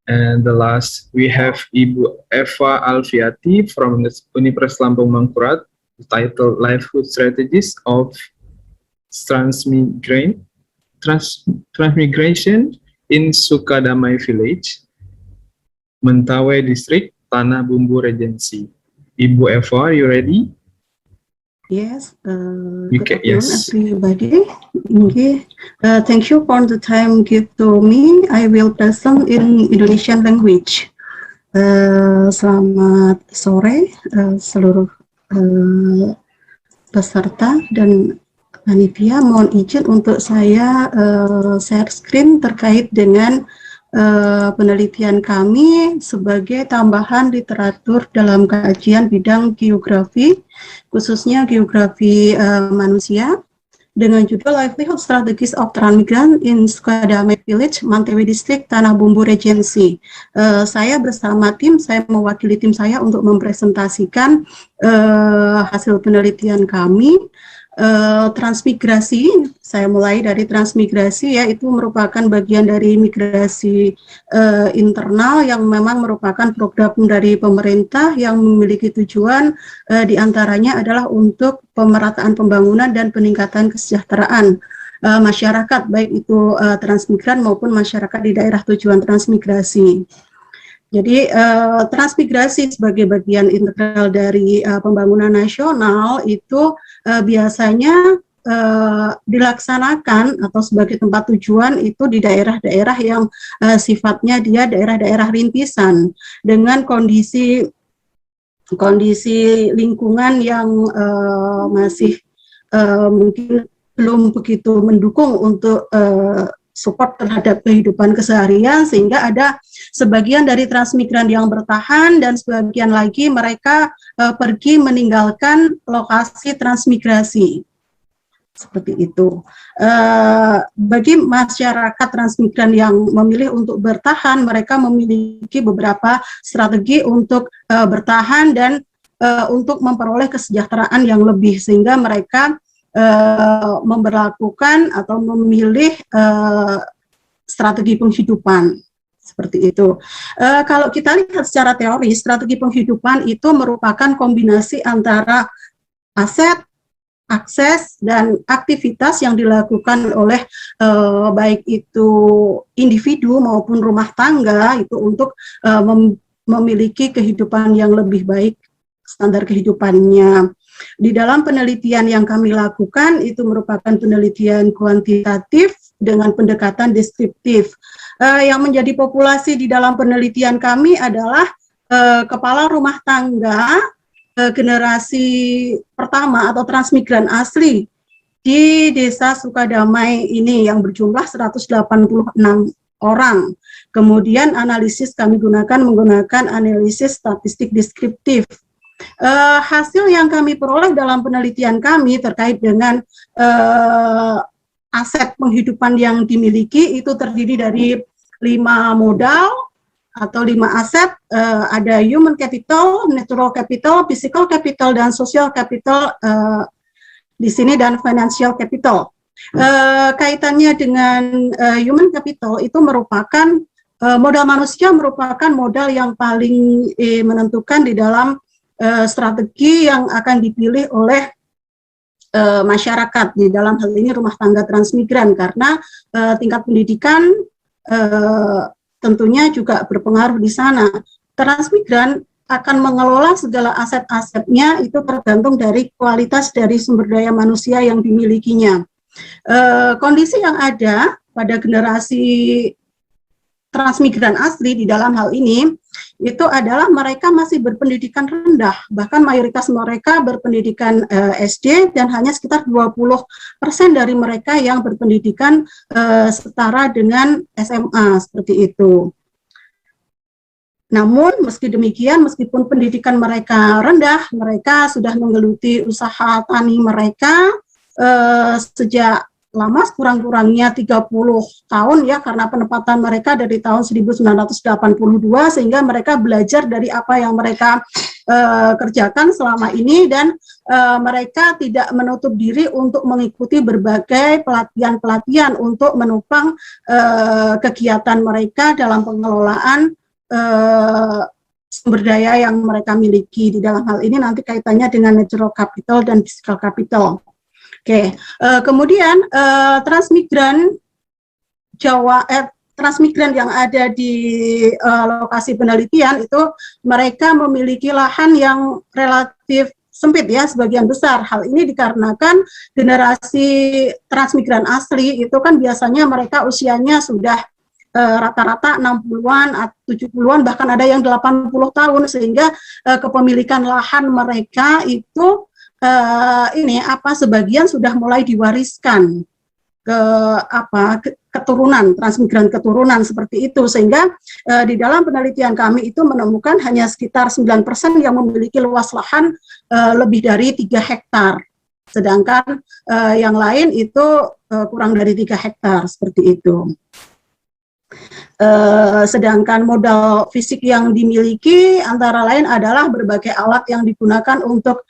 And the last, we have Ibu Eva Alfiati from the Universitas Lampung Mangkurat, titled Livelihood Strategies of Transmigration in Sukadamai Village, Mentawai District, Tanah Bumbu Regency. Ibu Eva, are you ready? Yes, good afternoon, everybody. Okay. Thank you for the time given to me. I will present in Indonesian language. Selamat sore seluruh peserta dan panitia. Mohon izin untuk saya share screen terkait dengan penelitian kami sebagai tambahan literatur dalam kajian bidang geografi, khususnya geografi manusia, dengan judul Livelihood Strategies of Transmigration in Sukadamai Village, Mentawai District, Tanah Bumbu Regency. Saya bersama tim, saya mewakili tim saya untuk mempresentasikan hasil penelitian kami. Transmigrasi, saya mulai dari transmigrasi, ya, itu merupakan bagian dari migrasi internal yang memang merupakan program dari pemerintah yang memiliki tujuan diantaranya adalah untuk pemerataan pembangunan dan peningkatan kesejahteraan masyarakat, baik itu transmigran maupun masyarakat di daerah tujuan transmigrasi. Jadi transmigrasi sebagai bagian integral dari pembangunan nasional itu biasanya dilaksanakan atau sebagai tempat tujuan itu di daerah-daerah yang sifatnya dia daerah-daerah rintisan dengan kondisi lingkungan yang masih mungkin belum begitu mendukung untuk support terhadap kehidupan keseharian, sehingga ada sebagian dari transmigran yang bertahan dan sebagian lagi mereka pergi meninggalkan lokasi transmigrasi. Seperti itu. Bagi masyarakat transmigran yang memilih untuk bertahan, mereka memiliki beberapa strategi untuk bertahan dan untuk memperoleh kesejahteraan yang lebih, sehingga mereka memberlakukan atau memilih strategi penghidupan seperti itu. Kalau kita lihat secara teori, strategi penghidupan itu merupakan kombinasi antara aset, akses, dan aktivitas yang dilakukan oleh baik itu individu maupun rumah tangga itu untuk memiliki kehidupan yang lebih baik, standar kehidupannya. Di dalam penelitian yang kami lakukan itu merupakan penelitian kuantitatif dengan pendekatan deskriptif. Yang menjadi populasi di dalam penelitian kami adalah kepala rumah tangga generasi pertama atau transmigran asli di Desa Sukadamai ini yang berjumlah 186 orang. Kemudian analisis kami menggunakan analisis statistik deskriptif. Hasil yang kami peroleh dalam penelitian kami terkait dengan aset penghidupan yang dimiliki itu terdiri dari 5 modal atau 5 aset, ada human capital, natural capital, physical capital, dan social capital di sini, dan financial capital. Kaitannya dengan human capital itu merupakan modal manusia, merupakan modal yang paling menentukan di dalam strategi yang akan dipilih oleh masyarakat, di dalam hal ini rumah tangga transmigran, karena tingkat pendidikan tentunya juga berpengaruh di sana. Transmigran akan mengelola segala aset-asetnya itu tergantung dari kualitas dari sumber daya manusia yang dimilikinya. Kondisi yang ada pada generasi transmigran asli di dalam hal ini itu adalah mereka masih berpendidikan rendah, bahkan mayoritas mereka berpendidikan SD dan hanya sekitar 20% dari mereka yang berpendidikan setara dengan SMA, seperti itu. Namun meski demikian, meskipun pendidikan mereka rendah, mereka sudah menggeluti usaha tani mereka sejak lama, kurang-kurangnya 30 tahun ya, karena penempatan mereka dari tahun 1982, sehingga mereka belajar dari apa yang mereka kerjakan selama ini, dan mereka tidak menutup diri untuk mengikuti berbagai pelatihan-pelatihan untuk menopang kegiatan mereka dalam pengelolaan sumber daya yang mereka miliki. Di dalam hal ini nanti kaitannya dengan natural capital dan physical capital. Oke, kemudian transmigran transmigran yang ada di lokasi penelitian itu mereka memiliki lahan yang relatif sempit ya, sebagian besar. Hal ini dikarenakan generasi transmigran asli itu kan biasanya mereka usianya sudah rata-rata 60-an, 70-an, bahkan ada yang 80 tahun, sehingga kepemilikan lahan mereka itu sebagian sudah mulai diwariskan ke keturunan, transmigran keturunan seperti itu, sehingga di dalam penelitian kami itu menemukan hanya sekitar 9% yang memiliki luas lahan lebih dari 3 hektar, sedangkan yang lain itu kurang dari 3 hektar seperti itu. Sedangkan modal fisik yang dimiliki antara lain adalah berbagai alat yang digunakan untuk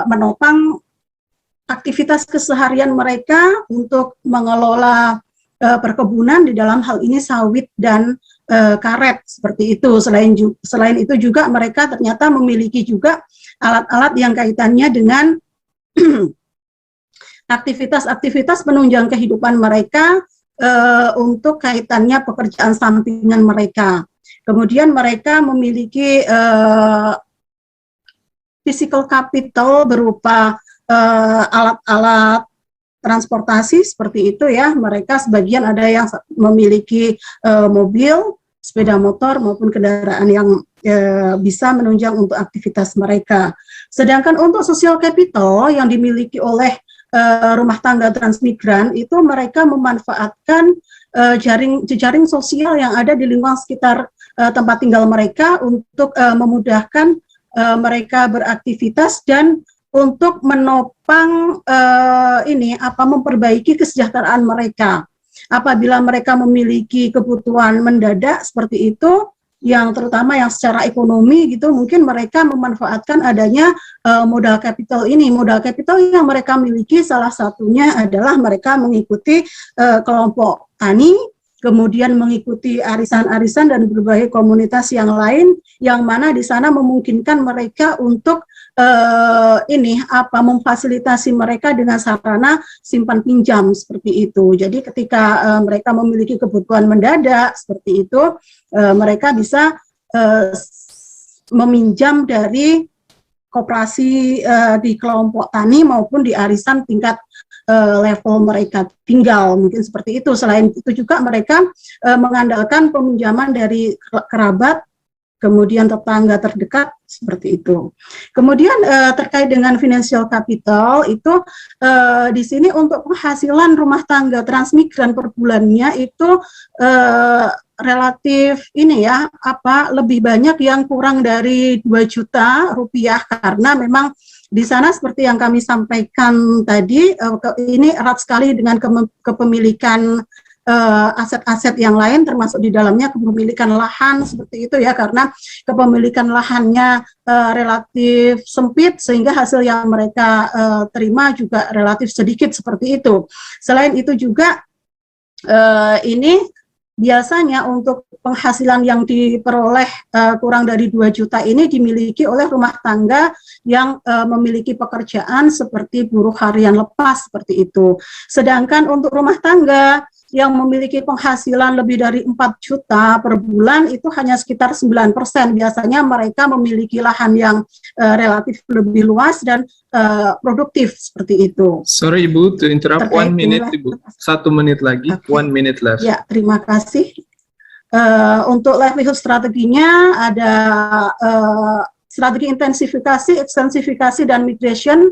menopang aktivitas keseharian mereka untuk mengelola perkebunan, di dalam hal ini sawit dan karet seperti itu. Selain itu juga mereka ternyata memiliki juga alat-alat yang kaitannya dengan aktivitas-aktivitas penunjang kehidupan mereka untuk kaitannya pekerjaan sampingan mereka. Kemudian mereka memiliki physical capital berupa alat-alat transportasi seperti itu ya. Mereka sebagian ada yang memiliki mobil, sepeda motor maupun kendaraan yang bisa menunjang untuk aktivitas mereka. Sedangkan untuk social capital yang dimiliki oleh rumah tangga transmigran itu mereka memanfaatkan jejaring sosial yang ada di lingkungan sekitar tempat tinggal mereka untuk memudahkan mereka beraktivitas dan untuk menopang memperbaiki kesejahteraan mereka. Apabila mereka memiliki kebutuhan mendadak seperti itu, yang terutama yang secara ekonomi gitu, mungkin mereka memanfaatkan adanya modal kapital ini. Modal kapital yang mereka miliki salah satunya adalah mereka mengikuti kelompok tani, kemudian mengikuti arisan-arisan dan berbagai komunitas yang lain, yang mana di sana memungkinkan mereka untuk memfasilitasi mereka dengan sarana simpan pinjam seperti itu. Jadi ketika mereka memiliki kebutuhan mendadak seperti itu, mereka bisa meminjam dari koperasi di kelompok tani maupun di arisan tingkat level mereka tinggal, mungkin seperti itu. Selain itu juga mereka mengandalkan peminjaman dari kerabat, kemudian tetangga terdekat seperti itu. Kemudian terkait dengan financial capital itu di sini untuk penghasilan rumah tangga transmigran per bulannya itu relatif lebih banyak yang kurang dari 2 juta rupiah, karena memang di sana seperti yang kami sampaikan tadi, ini erat sekali dengan kepemilikan aset-aset yang lain, termasuk di dalamnya kepemilikan lahan seperti itu ya, karena kepemilikan lahannya relatif sempit sehingga hasil yang mereka terima juga relatif sedikit seperti itu. Selain itu juga ini biasanya untuk penghasilan yang diperoleh kurang dari 2 juta ini dimiliki oleh rumah tangga yang memiliki pekerjaan seperti buruh harian lepas seperti itu. Sedangkan untuk rumah tangga yang memiliki penghasilan lebih dari 4 juta per bulan itu hanya sekitar 9%. Biasanya mereka memiliki lahan yang relatif lebih luas dan produktif seperti itu. Sorry Ibu, to interrupt 1 minute Ibu. 1 menit lagi, okay. 1 minute left. Ya, terima kasih. Untuk livelihood strateginya ada strategi intensifikasi, ekstensifikasi, dan migration.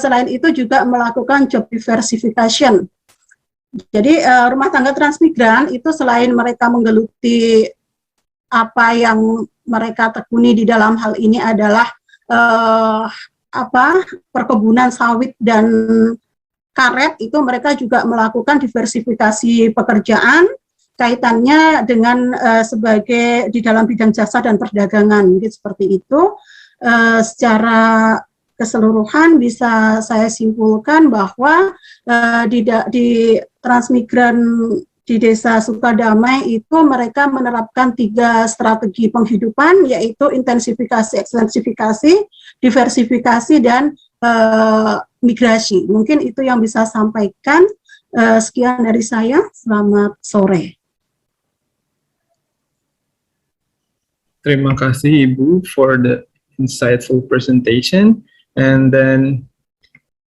Selain itu juga melakukan job diversification. Jadi rumah tangga transmigran itu selain mereka menggeluti apa yang mereka tekuni di dalam hal ini adalah perkebunan sawit dan karet, itu mereka juga melakukan diversifikasi pekerjaan kaitannya dengan sebagai di dalam bidang jasa dan perdagangan, gitu, seperti itu. Secara keseluruhan bisa saya simpulkan bahwa di transmigran di Desa Sukadamai itu mereka menerapkan 3 strategi penghidupan, yaitu intensifikasi, ekstensifikasi, diversifikasi, dan migrasi. Mungkin itu yang bisa sampaikan. Sekian dari saya. Selamat sore. Terima kasih Ibu for the insightful presentation. And then